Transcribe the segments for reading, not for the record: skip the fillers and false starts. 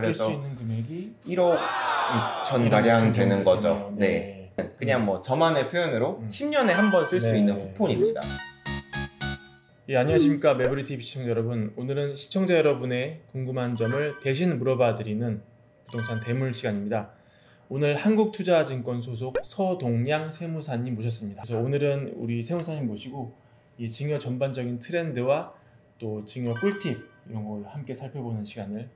받을 수 그래서 있는 금액이 1억 2천 가량 되는 거죠. 네. 네. 그냥 뭐 저만의 표현으로 10년에 한 번 쓸 수 네. 있는 쿠폰입니다. 예, 안녕하십니까 매브리TV 시청자 여러분. 오늘은 시청자 여러분의 궁금한 점을 대신 물어봐 드리는 부동산 대물 시간입니다. 오늘 한국투자증권 소속 서동량 세무사님 모셨습니다. 그래서 오늘은 우리 세무사님 모시고 이 증여 전반적인 트렌드와 또 증여 꿀팁 이런 걸 함께 살펴보는 시간을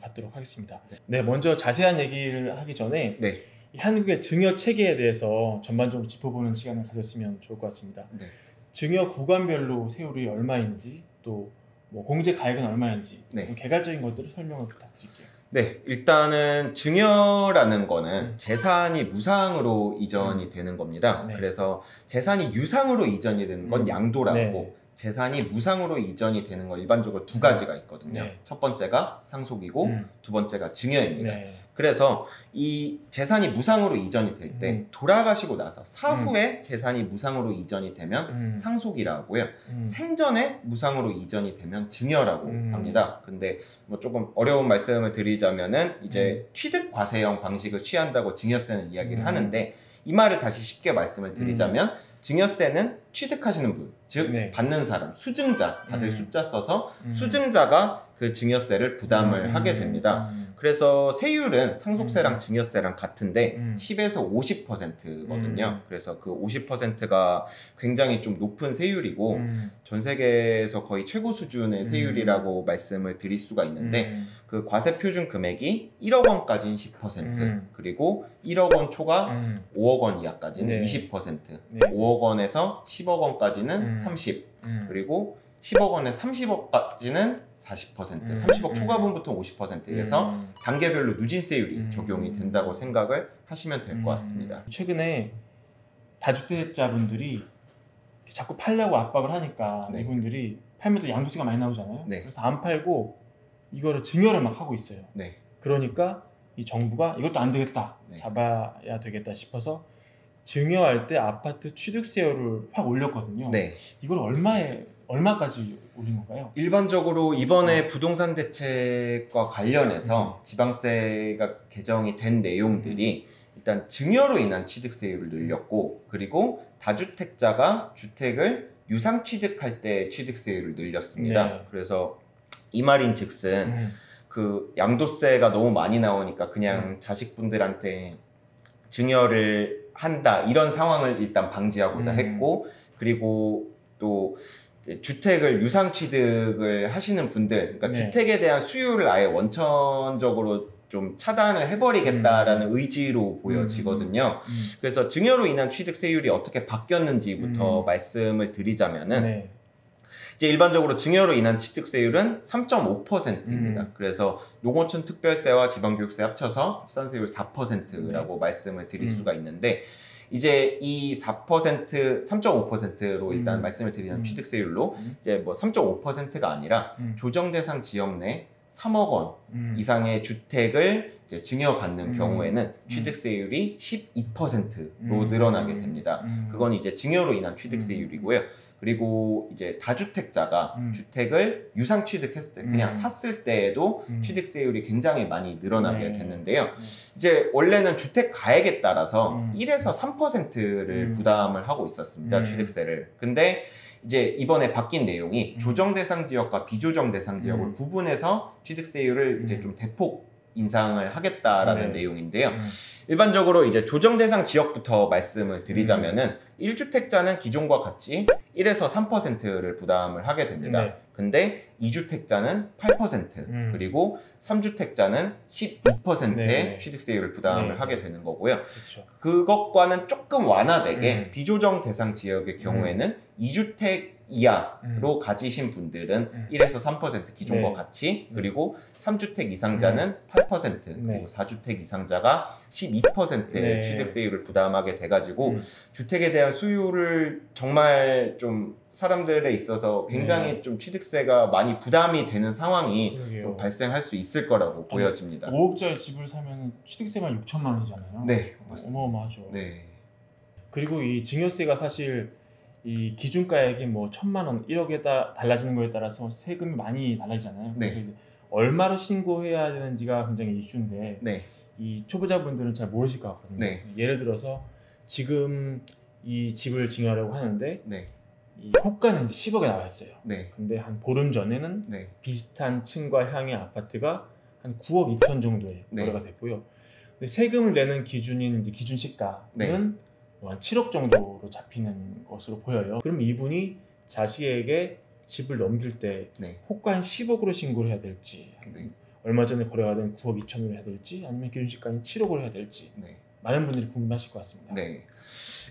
갖도록 하겠습니다. 네, 먼저 자세한 얘기를 하기 전에 네. 이 한국의 증여 체계에 대해서 전반적으로 짚어보는 시간을 가졌으면 좋을 것 같습니다. 네. 증여 구간별로 세율이 얼마인지 또 뭐 공제 가액은 얼마인지 네. 개괄적인 것들을 설명을 부탁드릴게요. 네, 일단은 증여라는 거는 재산이 무상으로 이전이 되는 겁니다. 네. 그래서 재산이 유상으로 이전이 되는 건 양도라고 네. 재산이 무상으로 이전이 되는 건 일반적으로 두 가지가 있거든요. 네. 첫 번째가 상속이고 두 번째가 증여입니다. 네. 그래서 이 재산이 무상으로 이전이 될 때 돌아가시고 나서 사후에 재산이 무상으로 이전이 되면 상속이라고요. 생전에 무상으로 이전이 되면 증여라고 합니다. 근데 뭐 조금 어려운 말씀을 드리자면은 이제 취득 과세형 방식을 취한다고 증여세는 이야기를 하는데 이 말을 다시 쉽게 말씀을 드리자면 증여세는 취득하시는 분, 즉 네. 받는 사람, 수증자, 다들 숫자 써서 수증자가 그 증여세를 부담을 하게 됩니다. 그래서 세율은 상속세랑 증여세랑 같은데 10에서 50%거든요. 그래서 그 50%가 굉장히 좀 높은 세율이고 전 세계에서 거의 최고 수준의 세율이라고 말씀을 드릴 수가 있는데 그 과세 표준 금액이 1억 원까지는 10% 그리고 1억 원 초과 5억 원 이하까지는 네. 20% 네. 5억 원에서 10억 원까지는 30 그리고 10억 원에서 30억까지는 40% 30억 초과분부터 50% 이래서 단계별로 누진세율이 적용이 된다고 생각을 하시면 될 것 같습니다. 최근에 다주택자분들이 자꾸 팔려고 압박을 하니까 네. 이분들이 팔면 또 양도세가 많이 나오잖아요. 네. 그래서 안 팔고 이거를 증여를 막 하고 있어요. 네. 그러니까 이 정부가 이것도 안 되겠다, 네. 잡아야 되겠다 싶어서 증여할 때 아파트 취득세율을 확 올렸거든요. 네. 이걸 얼마까지 올린 건가요? 일반적으로 이번에 부동산 대책과 관련해서 지방세가 개정이 된 내용들이 일단 증여로 인한 취득세율을 늘렸고 그리고 다주택자가 주택을 유상 취득할 때 취득세율을 늘렸습니다. 네. 그래서 이 말인 즉슨 그 양도세가 너무 많이 나오니까 그냥 자식분들한테 증여를 한다 이런 상황을 일단 방지하고자 했고 그리고 또 주택을 유상 취득을 하시는 분들 그러니까 네. 주택에 대한 수요를 아예 원천적으로 좀 차단을 해버리겠다라는 의지로 보여지거든요. 그래서 증여로 인한 취득세율이 어떻게 바뀌었는지부터 말씀을 드리자면은 네. 이제 일반적으로 증여로 인한 취득세율은 3.5%입니다. 그래서 농어촌 특별세와 지방교육세 합쳐서 합산세율 4%라고 말씀을 드릴 수가 있는데 이제 이 4%, 3.5%로 일단 말씀을 드리는 취득세율로 이제 뭐 3.5%가 아니라 조정 대상 지역 내 3억 원 이상의 주택을 이제 증여받는 경우에는 취득세율이 12%로 늘어나게 됩니다. 그건 이제 증여로 인한 취득세율이고요. 그리고 이제 다주택자가 주택을 유상 취득했을 때 그냥 샀을 때에도 취득세율이 굉장히 많이 늘어나게 됐는데요. 이제 원래는 주택 가액에 따라서 1에서 3%를 부담을 하고 있었습니다. 취득세를. 근데 이제 이번에 바뀐 내용이 조정 대상 지역과 비조정 대상 지역을 구분해서 취득세율을 이제 좀 대폭 인상을 하겠다라는 내용인데요. 일반적으로 이제 조정 대상 지역부터 말씀을 드리자면은 1주택자는 기존과 같이 1에서 3%를 부담을 하게 됩니다. 네. 근데 2주택자는 8% 그리고 3주택자는 12%의 네. 취득세율을 부담을 하게 되는 거고요. 그렇죠. 그것과는 조금 완화되게 비조정 대상 지역의 경우에는 2주택 이하로 가지신 분들은 1에서 3% 기존과 같이 그리고 3주택 이상자는 8% 그리고 4주택 이상자가 12%의 취득세율을 부담하게 돼가지고 주택에 대한 수요를 정말 좀 사람들에 있어서 굉장히 좀 취득세가 많이 부담이 되는 상황이 좀 발생할 수 있을 거라고 보여집니다. 5억짜리 집을 사면 취득세만 6천만 원이잖아요. 네, 맞습니다. 어마어마하죠. 네. 그리고 이 증여세가 사실 이 기준가액이 뭐 1,000만 원, 1억에 달라지는 거에 따라서 세금이 많이 달라지잖아요. 네. 그래서 이제 얼마로 신고해야 되는지가 굉장히 이슈인데 네. 이 초보자분들은 잘 모르실 것 같거든요. 네. 예를 들어서 지금 이 집을 증여하려고 하는데 네. 이 호가는 이제 10억에 나와 있어요. 네. 근데 한 보름 전에는 네. 비슷한 층과 향의 아파트가 한 9억 2천 정도에 네. 거래가 됐고요. 근데 세금을 내는 기준인 이제 기준 시가는 네. 한 7억 정도로 잡히는 것으로 보여요. 그럼 이분이 자식에게 집을 넘길 때 네. 호가 한 10억으로 신고를 해야 될지, 네. 얼마 전에 거래가 된 9억 2천으로 해야 될지, 아니면 기준 시가인 7억으로 해야 될지 네. 많은 분들이 궁금하실 것 같습니다. 네.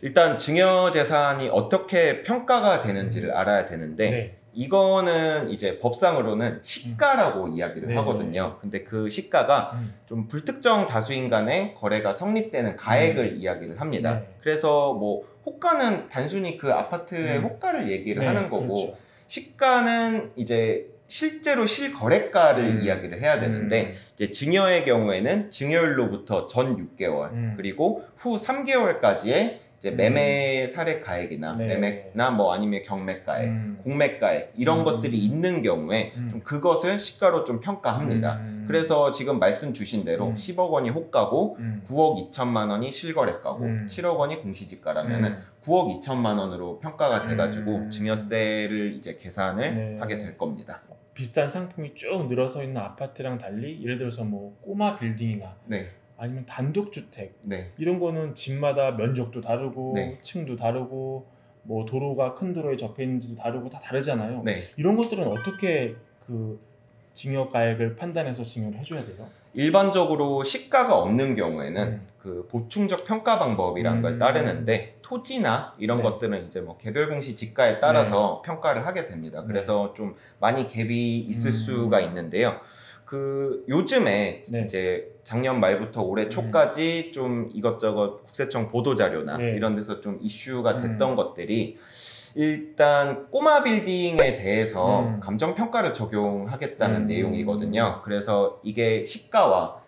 일단 증여 재산이 어떻게 평가가 되는지를 알아야 되는데 네. 이거는 이제 법상으로는 시가라고 이야기를 네. 하거든요. 근데 그 시가가 좀 불특정 다수인 간에 거래가 성립되는 가액을 이야기를 합니다. 네. 그래서 뭐 호가는 단순히 그 아파트의 호가를 얘기를 네, 하는 거고 그렇죠. 시가는 이제 실제로 실거래가를 이야기를 해야 되는데 이제 증여의 경우에는 증여일로부터 전 6개월 그리고 후 3개월까지의 이제 매매 사례 가액이나 네. 매매나 뭐 아니면 경매가액, 공매가액 이런 것들이 있는 경우에 좀 그것을 시가로 좀 평가합니다. 그래서 지금 말씀 주신 대로 10억 원이 호가고 9억 2천만 원이 실거래가고 7억 원이 공시지가라면은 9억 2천만 원으로 평가가 돼가지고 증여세를 이제 계산을 네. 하게 될 겁니다. 비슷한 상품이 쭉 늘어서 있는 아파트랑 달리 예를 들어서 뭐 꼬마 빌딩이나 네. 아니면 단독주택 네. 이런 거는 집마다 면적도 다르고 네. 층도 다르고 뭐 도로가 큰 도로에 접해 있는지도 다르고 다 다르잖아요. 네. 이런 것들은 어떻게 그 증여가액을 판단해서 증여를 해줘야 돼요? 일반적으로 시가가 없는 경우에는 그 보충적 평가 방법이라는 걸 따르는데 토지나 이런 네. 것들은 이제 뭐 개별 공시 지가에 따라서 평가를 하게 됩니다. 그래서 좀 많이 갭이 있을 수가 있는데요. 그 요즘에 네. 이제 작년 말부터 올해 초까지 좀 이것저것 국세청 보도 자료나 네. 이런 데서 좀 이슈가 됐던 것들이 일단 꼬마 빌딩에 대해서 감정평가를 적용하겠다는 내용이거든요. 그래서 이게 시가와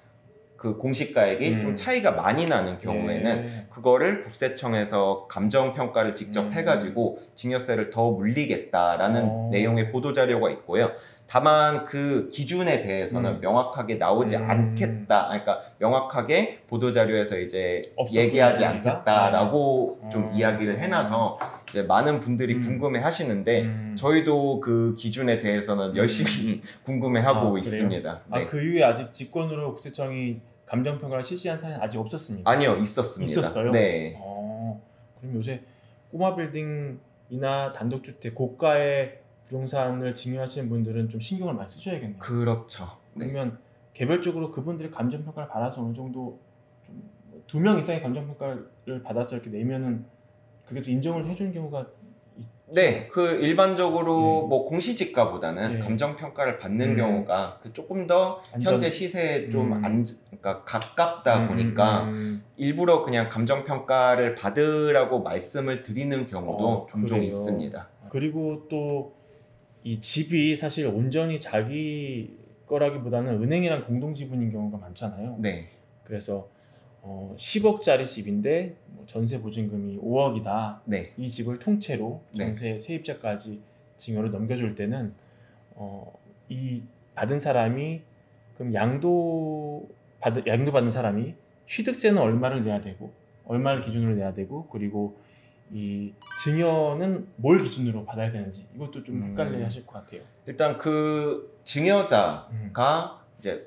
그 공시가액이 좀 차이가 많이 나는 경우에는 그거를 국세청에서 감정평가를 직접 해가지고 증여세를 더 물리겠다라는 내용의 보도자료가 있고요. 다만 그 기준에 대해서는 명확하게 나오지 않겠다. 그러니까 명확하게 보도자료에서 이제 얘기하지 않겠다라고 좀 이야기를 해놔서 이제 많은 분들이 궁금해 하시는데 저희도 그 기준에 대해서는 열심히 궁금해하고 있습니다. 네. 그 이후에 아직 직권으로 국세청이 감정평가를 실시한 사례는 아직 없었습니까? 아니요, 있었습니다. 있었어요? 네. 그럼 요새 꼬마 빌딩이나 단독주택 고가의 부동산을 증여하시는 분들은 좀 신경을 많이 쓰셔야겠네요. 그렇죠. 네. 그러면 개별적으로 그분들이 감정평가를 받아서 어느 정도 좀 2명 이상의 감정평가를 받아서 이렇게 내면은 그게 또 인정을 해주는 경우가 네, 그 일반적으로 뭐 공시지가보다는 예. 감정평가를 받는 경우가 그 조금 더 현재 시세에 좀 그러니까 가깝다 보니까 일부러 그냥 감정평가를 받으라고 말씀을 드리는 경우도 종종 그래요. 있습니다. 그리고 또 이 집이 사실 온전히 자기 거라기보다는 은행이랑 공동지분인 경우가 많잖아요. 네. 그래서 10억짜리 집인데 전세 보증금이 5억이다. 네. 이 집을 통째로 전세 세입자까지 증여를 넘겨줄 때는 이 받은 사람이 그럼 양도받은 사람이 취득세는 얼마를 내야 되고 얼마를 기준으로 내야 되고 그리고 이 증여는 뭘 기준으로 받아야 되는지 이것도 좀 헷갈려 하실 것 같아요. 일단 그 증여자가 이제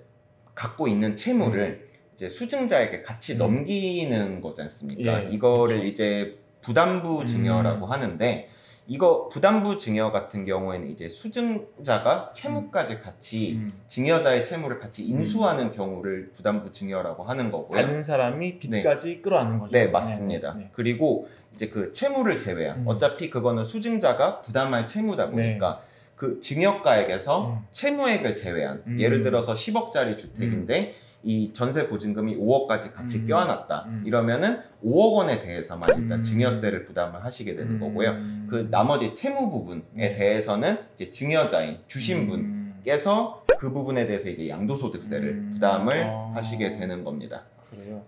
갖고 있는 채무를 이제 수증자에게 같이 넘기는 거지 않습니까? 예, 이거를 그렇죠. 이제 부담부 증여라고 하는데 이거 부담부 증여 같은 경우에는 이제 수증자가 채무까지 같이 증여자의 채무를 같이 인수하는 경우를 부담부 증여라고 하는 거고요. 받는 사람이 빚까지 끌어안는 거죠. 네, 맞습니다. 네. 그리고 이제 그 채무를 제외한 어차피 그거는 수증자가 부담할 채무다 보니까 그 증여가액에서 채무액을 제외한 예를 들어서 10억짜리 주택인데 이 전세 보증금이 5억까지 같이 껴안았다. 이러면은 5억 원에 대해서만 일단 증여세를 부담을 하시게 되는 거고요. 그 나머지 채무 부분에 대해서는 이제 증여자인 주신분께서 그 부분에 대해서 이제 양도소득세를 부담을 하시게 되는 겁니다. 그래요.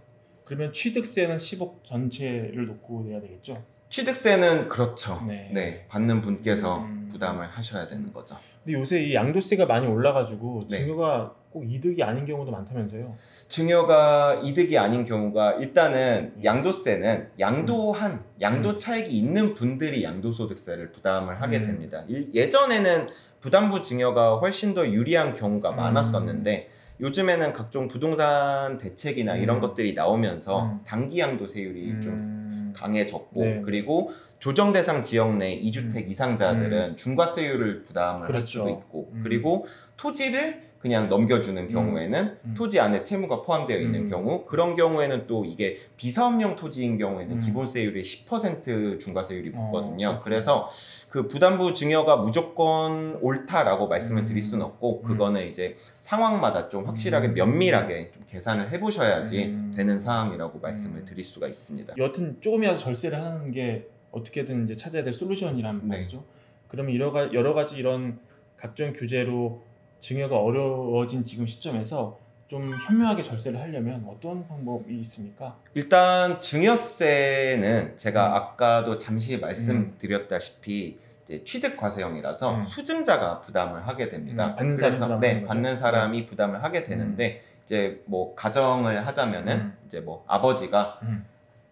그러면 취득세는 10억 전체를 놓고 내야 되겠죠? 취득세는 그렇죠. 네. 네, 받는 분께서 부담을 하셔야 되는 거죠. 근데 요새 이 양도세가 많이 올라가지고 네. 증여가 꼭 이득이 아닌 경우도 많다면서요? 증여가 이득이 아닌 경우가 일단은 양도세는 양도 차익이 있는 분들이 양도소득세를 부담을 하게 됩니다. 예전에는 부담부 증여가 훨씬 더 유리한 경우가 많았었는데 요즘에는 각종 부동산 대책이나 이런 것들이 나오면서 단기 양도세율이 좀 강해졌고 네. 그리고 조정 대상 지역 내 2주택 이상자들은 중과세율을 부담을 할 수도 있고 그리고 토지를 그냥 넘겨주는 경우에는 토지 안에 채무가 포함되어 있는 경우 그런 경우에는 또 이게 비사업용 토지인 경우에는 기본세율이 10% 중과세율이 붙거든요. 그래서 그 부담부 증여가 무조건 옳다라고 말씀을 드릴 수는 없고 그거는 이제 상황마다 좀 확실하게 면밀하게 좀 계산을 해보셔야지 되는 사항이라고 말씀을 드릴 수가 있습니다. 여튼 조금이라도 절세를 하는 게 어떻게든 이제 찾아야 될 솔루션이란 말이죠. 그러면 여러 가지 이런 각종 규제로 증여가 어려워진 지금 시점에서 좀 현명하게 절세를 하려면 어떤 방법이 있습니까? 일단 증여세는 제가 아까도 잠시 말씀드렸다시피 이제 취득과세형이라서 수증자가 부담을 하게 됩니다. 받는 사람이 부담을 하게 되는데 이제 뭐 가정을 하자면은 이제 뭐 아버지가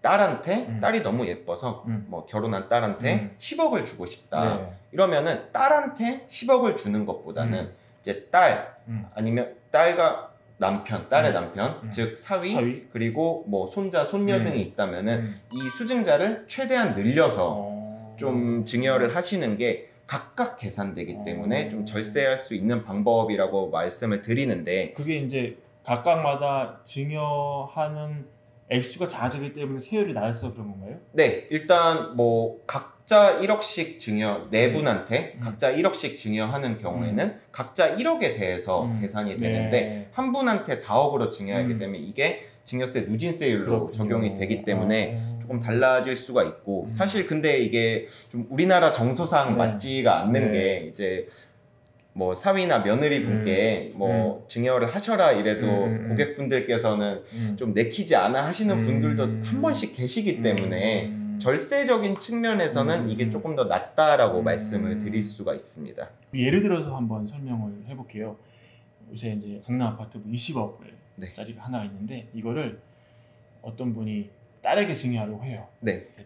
딸한테 딸이 너무 예뻐서 뭐 결혼한 딸한테 10억을 주고 싶다. 이러면은 딸한테 10억을 주는 것보다는 이제 딸 아니면 딸과 딸의 남편 즉 사위 그리고 뭐 손자 손녀 등이 있다면은 이 수증자를 최대한 늘려서 좀 증여를 하시는 게 각각 계산되기 때문에 좀 절세할 수 있는 방법이라고 말씀을 드리는데 그게 이제 각각마다 증여하는 액수가 작아지기 때문에 세율이 낮아서 그런 건가요? 네, 일단 뭐 각자 1억씩 증여, 네 분한테 각자 1억씩 증여하는 경우에는 각자 1억에 대해서 계산이 되는데 한 분한테 4억으로 증여하게 되면 이게 증여세 누진세율로 적용이 되기 때문에 조금 달라질 수가 있고 사실 근데 이게 좀 우리나라 정서상 맞지가 않는 게 이제 뭐 사위나 며느리 분께 뭐 증여를 하셔라 이래도 고객분들께서는 좀 내키지 않아 하시는 분들도 한 번씩 계시기 때문에 절세적인 측면에서는 이게 조금 더 낫다라고 말씀을 드릴 수가 있습니다. 예를 들어서 한번 설명을 해볼게요. 요새 이제 강남 아파트 20억짜리가 하나가 있는데 이거를 어떤 분이 딸에게 증여하려고 해요.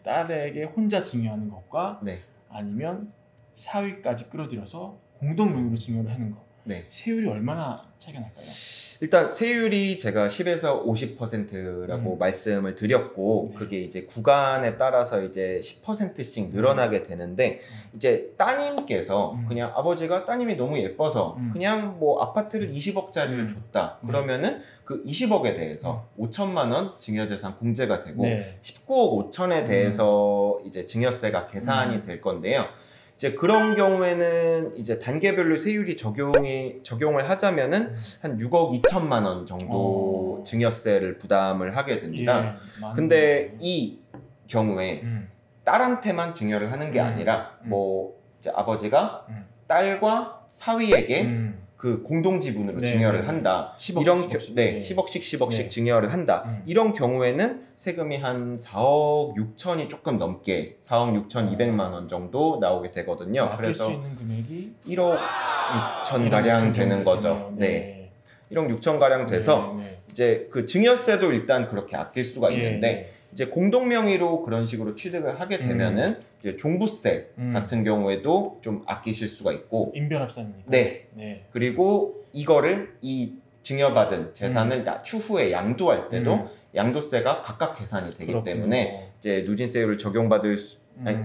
딸에게 혼자 증여하는 것과 아니면 사위까지 끌어들여서 공동 명의로 증여를 하는 거. 세율이 얼마나 차이가 날까요? 일단 세율이 제가 10에서 50%라고 말씀을 드렸고 그게 이제 구간에 따라서 이제 10%씩 늘어나게 되는데 이제 따님께서 그냥 아버지가 따님이 너무 예뻐서 그냥 뭐 아파트를 20억짜리를 줬다. 그러면은 그 20억에 대해서 5천만 원 증여재산 공제가 되고 19억 5천에 대해서 이제 증여세가 계산이 될 건데요. 이제 그런 경우에는 이제 단계별로 세율이 적용을 하자면은 한 6억 2천만 원 정도 증여세를 부담을 하게 됩니다. 근데 이 경우에 딸한테만 증여를 하는 게 아니라 뭐 이제 아버지가 딸과 사위에게 그 공동 지분으로 증여를 한다. 10억씩 증여를 한다. 이런 경우에는 세금이 한 4억 6천이 조금 넘게 4억 6천 2백만 원 정도 나오게 되거든요. 아낄 수 있는 금액이 1억 6천 가량 되는 거죠. 1억 6천 가량 돼서 이제 그 증여세도 일단 그렇게 아낄 수가 있는데 이제 공동 명의로 그런 식으로 취득을 하게 되면은 이제 종부세 같은 경우에도 좀 아끼실 수가 있고 인변합산이니까. 그리고 이거를 이 증여받은 재산을 추후에 양도할 때도 양도세가 각각 계산이 되기 때문에 이제 누진세율을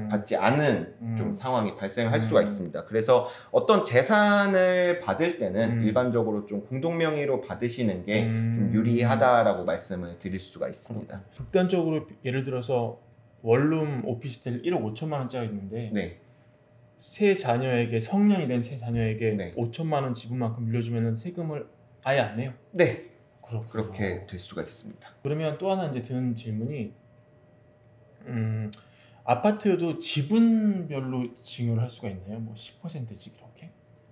받지 않은 좀 상황이 발생할 수가 있습니다. 그래서 어떤 재산을 받을 때는 일반적으로 좀 공동명의로 받으시는 게 좀 유리하다라고 말씀을 드릴 수가 있습니다. 극단적으로 예를 들어서 원룸 오피스텔 1억 5천만 원짜리 있는데 세 자녀에게 성년이 된 세 자녀에게 5천만 원 지분만큼 물려주면 세금을 아예 안 내요? 그렇게 될 수가 있습니다. 그러면 또 하나 이제 드는 질문이 아파트도 지분별로 증여를 할 수가 있나요? 뭐 10%씩 이렇게?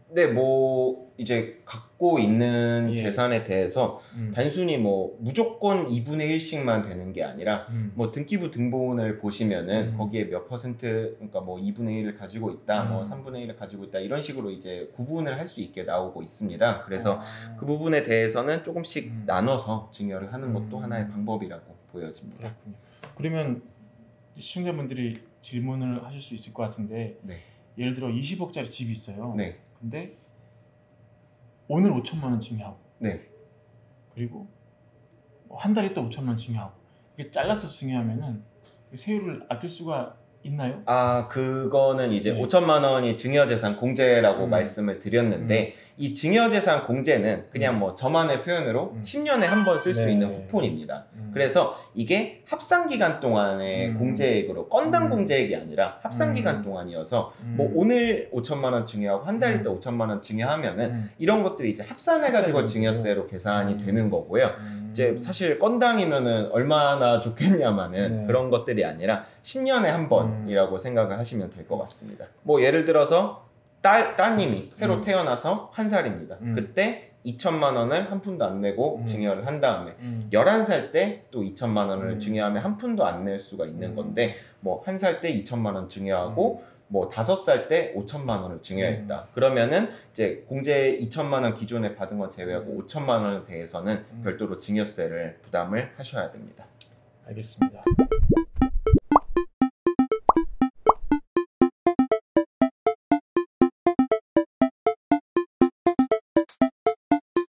네, 뭐 이제 갖고 있는 예. 재산에 대해서 단순히 뭐 무조건 2분의 1씩만 되는 게 아니라 뭐 등기부 등본을 보시면은 거기에 몇 퍼센트, 그러니까 뭐 2분의 1을 가지고 있다, 뭐 3분의 1을 가지고 있다, 이런 식으로 이제 구분을 할 수 있게 나오고 있습니다. 그래서 그 부분에 대해서는 조금씩 나눠서 증여를 하는 것도 하나의 방법이라고 보여집니다. 그렇군요. 그러면 시청자분들이 질문을 하실 수 있을 것 같은데, 네. 예를 들어 20억짜리 집이 있어요. 네. 근데 오늘 5천만 원 증여하고, 네. 그리고 한 달 있다 5천만 원 증여하고, 이게 잘라서 증여하면은 세율을 아낄 수가 있나요? 아, 그거는 이제 네. 5천만 원이 증여재산 공제라고 말씀을 드렸는데 이 증여재산 공제는 그냥 뭐 저만의 표현으로 10년에 한 번 쓸 수 네. 있는 쿠폰입니다. 그래서 이게 합산기간 동안의 공제액으로 건당 공제액이 아니라 합산기간 동안이어서 뭐 오늘 5천만 원 증여하고 한 달 있다 5천만 원 증여하면은 이런 것들이 이제 합산해가지고 증여세로 계산이 되는 거고요. 이제 사실 건당이면은 얼마나 좋겠냐마는 네. 그런 것들이 아니라 10년에 한 번이라고 생각을 하시면 될 것 같습니다. 뭐 예를 들어서 따님이 새로 태어나서 1살입니다. 그때 2천만 원을 한 푼도 안 내고 증여를 한 다음에 11살 때 또 2천만 원을 증여하면 한 푼도 안 낼 수가 있는 건데, 뭐 1살 때 2천만 원 증여하고 뭐 5살 때 5천만 원을 증여했다. 그러면은 이제 공제 2천만 원 기존에 받은 건 제외하고 5천만 원에 대해서는 별도로 증여세를 부담을 하셔야 됩니다. 알겠습니다.